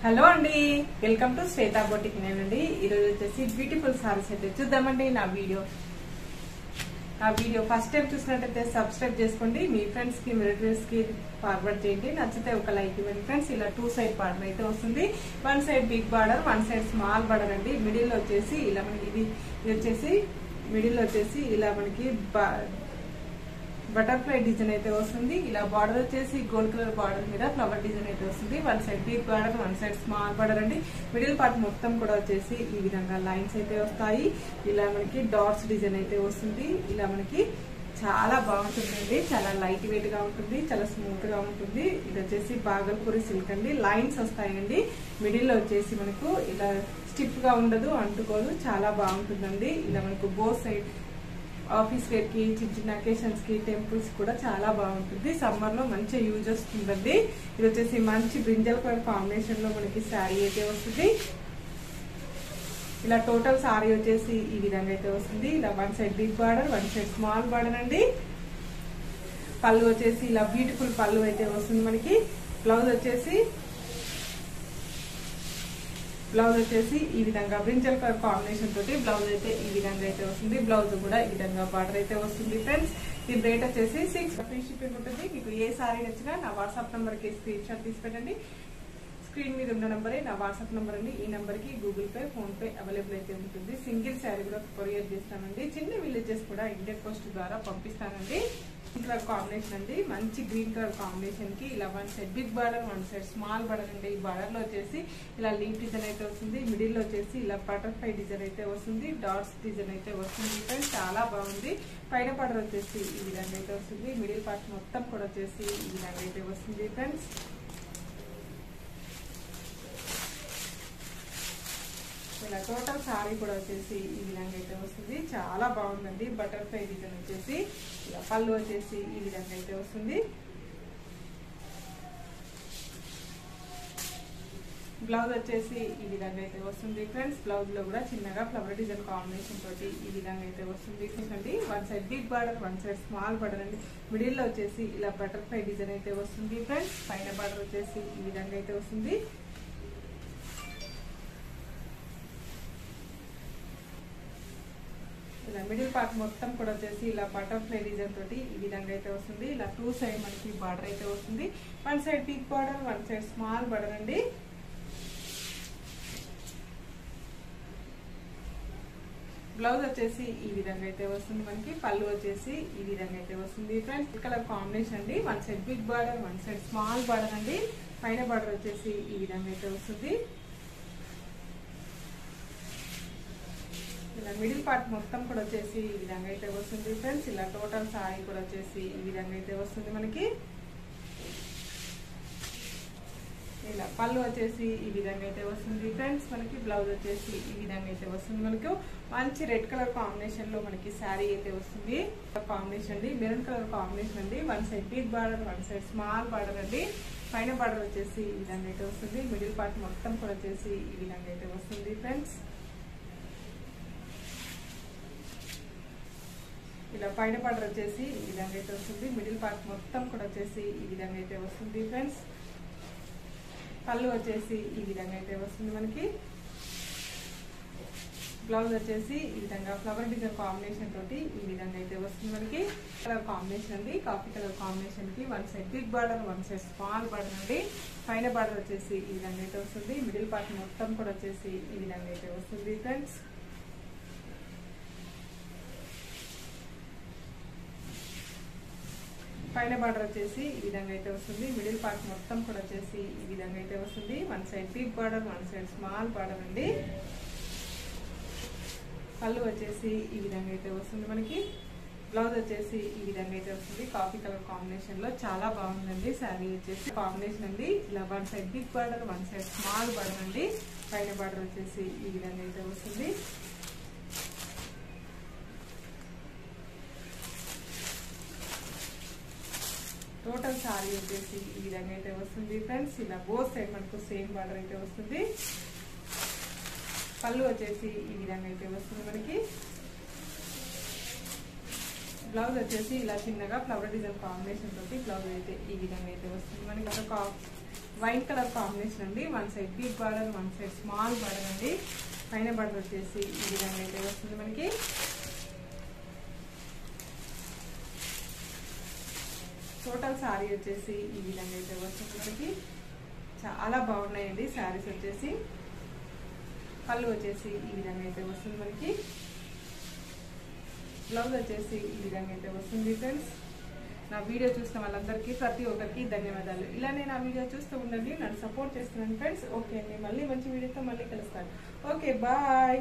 Hello అండి, welcome to Shweta boutique. నేనండి ఈరోజు వచ్చేసి బ్యూటిఫుల్ సారీస్ అయితే చూద్దామండి. నా వీడియో ఫస్ట్ టైం చూసినట్టయితే సబ్స్క్రైబ్ చేసుకోండి. మీ ఫ్రెండ్స్ కి మీ రిలేటివ్స్ కి ఫార్వర్డ్ చేయండి. నచ్చితే ఒక లైక్ ఇవ్వండి ఫ్రెండ్స్. ఇలా 2 సైడ్ బార్డర్ అయితే వస్తుంది. 1 side big border, 1 side small border అండి. మిడిల్ లో వచ్చేసి ఇలా మనకి ఇది వచ్చేసి మిడిల్ లో వచ్చేసి ఇలా మనకి బటర్ఫ్లై డిజైన్ అయితే వస్తుంది. ఇలా బార్డర్ వచ్చేసి గోల్డ్ కలర్ బార్డర్ మీద ఫ్లవర్ డిజైన్ అయితే వస్తుంది. 1 side big border, 1 side small border అండి. మిడిల్ పార్ట్ మొత్తం కూడా వచ్చేసి ఈ విధంగా లైన్స్ అయితే వస్తాయి. ఇలా మనకి డాట్స్ డిజైన్ అయితే వస్తుంది. ఇలా మనకి చాలా బాగుంటుందండి. చాలా లైట్ వెయిట్ గా ఉంటుంది, చాలా స్మూత్ గా ఉంటుంది. ఇది వచ్చేసి బాగల్పూరి సిల్క్ అండి. లైన్స్ వస్తాయండి. మిడిల్ లో వచ్చేసి మనకు ఇలా స్టిఫ్ గా ఉండదు, అంటుకోదు, చాలా బాగుంటుందండి. ఇలా మనకు బోత్ సైడ్ ఆఫీస్ వేర్ కి, చిన్న చిన్న అకేషన్స్ కి, టెంపుల్స్ కూడా చాలా బాగుంటుంది. సమ్మర్ లో మంచి యూజ్ వస్తుందండి. ఇది వచ్చేసి మంచి బ్రింజల్ కలర్ కాంబినేషన్ లో మనకి శారీ అయితే వస్తుంది. ఇలా టోటల్ శారీ వచ్చేసి ఈ విధంగా అయితే వస్తుంది. ఇలా 1 side big border, 1 side small border అండి. పళ్ళు వచ్చేసి ఇలా బ్యూటిఫుల్ పళ్ళు అయితే వస్తుంది మనకి. బ్లౌజ్ వచ్చేసి ఈ విధంగా బ్రింజల్ కలర్ కాంబినేషన్ తోటి బ్లౌజ్ అయితే ఈ విధంగా అయితే వస్తుంది. బ్లౌజ్ కూడా ఈ విధంగా బార్డర్ అయితే వస్తుంది ఫ్రెండ్స్. దీని రేట్ వచ్చేసి 6 ఫ్రీ షిప్పింగ్ ఉంటుంది. మీకు ఏ సారీ నచ్చినా నా వాట్సాప్ నంబర్ కి స్క్రీన్ షాట్ తీసి పెట్టండి. స్క్రీన్ మీద ఉన్న నంబరే నా వాట్సాప్ నంబర్ అండి. ఈ నంబర్ కి Google pay, phone pay available అయితే ఉంటుంది. సింగిల్ శారీ కూడా కొరియర్ చేస్తానండి. చిన్న విలేజెస్ కూడా ఇండియన్ పోస్ట్ ద్వారా పంపిస్తానండి. కలర్ కాంబినేషన్ అండి, మంచి గ్రీన్ కలర్ కాంబినేషన్ కి ఇలా 1 side big border, 1 side small border అండి. ఈ బార్డర్ లో వచ్చేసి ఇలా లీఫ్ డిజైన్ అయితే వస్తుంది. మిడిల్ లో వచ్చేసి ఇలా బటర్ఫ్లై డిజైన్ అయితే వస్తుంది. డాట్స్ డిజైన్ అయితే వస్తుంది ఫ్రెండ్స్. చాలా బాగుంది. పైన బార్డర్ వచ్చేసి ఈ విధంగా అయితే వస్తుంది. మిడిల్ పార్ట్ మొత్తం కూడా వచ్చేసి ఈ విధంగా అయితే వస్తుంది ఫ్రెండ్స్. ఇలా టోటల్ సారీ కూడా వచ్చేసి ఈ విధంగా అయితే వస్తుంది. చాలా బాగుందండి. బటర్ఫ్లై డిజైన్ వచ్చేసి ఇలా పళ్ళు వచ్చేసి ఈ విధంగా అయితే వస్తుంది. బ్లౌజ్ వచ్చేసి ఈ విధంగా అయితే వస్తుంది ఫ్రెండ్స్. బ్లౌజ్ లో కూడా చిన్నగా ఫ్లవర్ డిజైన్ కాంబినేషన్ తోటి ఈ విధంగా అయితే వస్తుంది అండి. 1 side big border, 1 side small border అండి. మిడిల్ లో వచ్చేసి ఇలా బటర్ఫ్లై డిజైన్ అయితే వస్తుంది ఫ్రెండ్స్. పైన బార్డర్ వచ్చేసి ఈ విధంగా అయితే వస్తుంది. ఇలా మిడిల్ పార్ట్ మొత్తం కూడా వచ్చేసి ఇలా బటర్ఫ్లై డిజైన్ తోటి ఈ విధంగా అయితే వస్తుంది. ఇలా 2 సైడ్ మనకి బార్డర్ అయితే వస్తుంది. 1 side big border, 1 side small border అండి. బ్లౌజ్ వచ్చేసి ఈ విధంగా అయితే వస్తుంది మనకి. పళ్ళు వచ్చేసి ఈ విధంగా అయితే వస్తుంది ఫ్రెండ్స్. కలర్ కాంబినేషన్ అండి. 1 side big border, 1 side small border అండి. పైన బార్డర్ వచ్చేసి ఈ విధంగా అయితే వస్తుంది. ఇలా మిడిల్ పార్ట్ మొత్తం కూడా వచ్చేసి ఈ విధంగా అయితే వస్తుంది ఫ్రెండ్స్. ఇలా టోటల్ సారీ కూడా వచ్చేసి ఈ విధంగా అయితే వస్తుంది మనకి. ఇలా పళ్ళు వచ్చేసి ఈ విధంగా అయితే వస్తుంది ఫ్రెండ్స్ మనకి. బ్లౌజ్ వచ్చేసి ఈ విధంగా అయితే వస్తుంది మనకు. మంచి రెడ్ కలర్ కాంబినేషన్ లో మనకి శారీ అయితే వస్తుంది. కాంబినేషన్ అండి, మెరూన్ కలర్ కాంబినేషన్ అండి. 1 side big border, 1 side small border అండి. పైన బార్డర్ వచ్చేసి ఈ విధంగా అయితే వస్తుంది. మిడిల్ పార్ట్ మొత్తం కూడా వచ్చేసి ఈ విధంగా అయితే వస్తుంది ఫ్రెండ్స్. ఇలా పైన బార్డర్ వచ్చేసి ఈ విధంగా అయితే వస్తుంది. మిడిల్ పార్ట్ మొత్తం కూడా వచ్చేసి ఈ విధంగా అయితే వస్తుంది ఫ్రెండ్స్. పళ్ళు వచ్చేసి ఈ విధంగా అయితే వస్తుంది మనకి. బ్లౌజ్ వచ్చేసి ఈ విధంగా ఫ్లవర్ డిజైన్ కాంబినేషన్ తోటి ఈ విధంగా అయితే వస్తుంది మనకి. కలర్ కాంబినేషన్ అండి, కాఫీ కలర్ కాంబినేషన్ కి 1 side big border, 1 side small border అండి. పైన బార్డర్ వచ్చేసి ఈ విధంగా అయితే వస్తుంది. మిడిల్ పార్ట్ మొత్తం కూడా వచ్చేసి ఈ విధంగా అయితే వస్తుంది ఫ్రెండ్స్. పైన బార్డర్ వచ్చేసి ఈ విధంగా అయితే వస్తుంది. మిడిల్ పార్ట్ మొత్తం కూడా వచ్చేసి ఈ విధంగా అయితే వస్తుంది. 1 side big border, 1 side small border అండి. పళ్ళు వచ్చేసి ఈ విధంగా అయితే వస్తుంది మనకి. బ్లౌజ్ వచ్చేసి ఈ విధంగా అయితే వస్తుంది. కాఫీ కలర్ కాంబినేషన్ లో చాలా బాగుందండి శారీ వచ్చేసి. కాంబినేషన్ అండి. ఇలా 1 side big border, 1 side small border అండి. పైన బార్డర్ వచ్చేసి ఈ విధంగా అయితే వస్తుంది. టోటల్ సారీ వచ్చేసి ఈ విధంగా అయితే వస్తుంది ఫ్రెండ్స్. ఇలా బోత్ సైడ్ మనకు సేమ్ బార్డర్ అయితే వస్తుంది. పళ్ళు వచ్చేసి ఈ విధంగా అయితే వస్తుంది మనకి. బ్లౌజ్ వచ్చేసి ఇలా చిన్నగా ఫ్లవర్ డిజైన్ కాంబినేషన్ తోటి బ్లౌజ్ అయితే ఈ విధంగా అయితే వస్తుంది మనకి. ఒక వైన్ కలర్ కాంబినేషన్ అండి. One side big border, one side small border అండి. పైన బార్డర్ వచ్చేసి ఈ విధంగా అయితే వస్తుంది మనకి. టోటల్ శారీ వచ్చేసి ఈ విధంగా అయితే వస్తుంది మనకి. చాలా బాగున్నాయండి శారీస్ వచ్చేసి. పళ్ళు వచ్చేసి ఈ విధంగా అయితే వస్తుంది మనకి. బ్లౌజ్ వచ్చేసి ఈ విధంగా అయితే వస్తుంది ఫ్రెండ్స్. నా వీడియో చూసిన వాళ్ళందరికీ ప్రతి ఒక్కరికి ధన్యవాదాలు. ఇలానే నా వీడియో చూస్తూ ఉండండి, నన్ను సపోర్ట్ చేస్తున్నాను ఫ్రెండ్స్. ఓకే అండి, మళ్ళీ మంచి వీడియోతో మళ్ళీ కలుస్తాను. Okay, bye.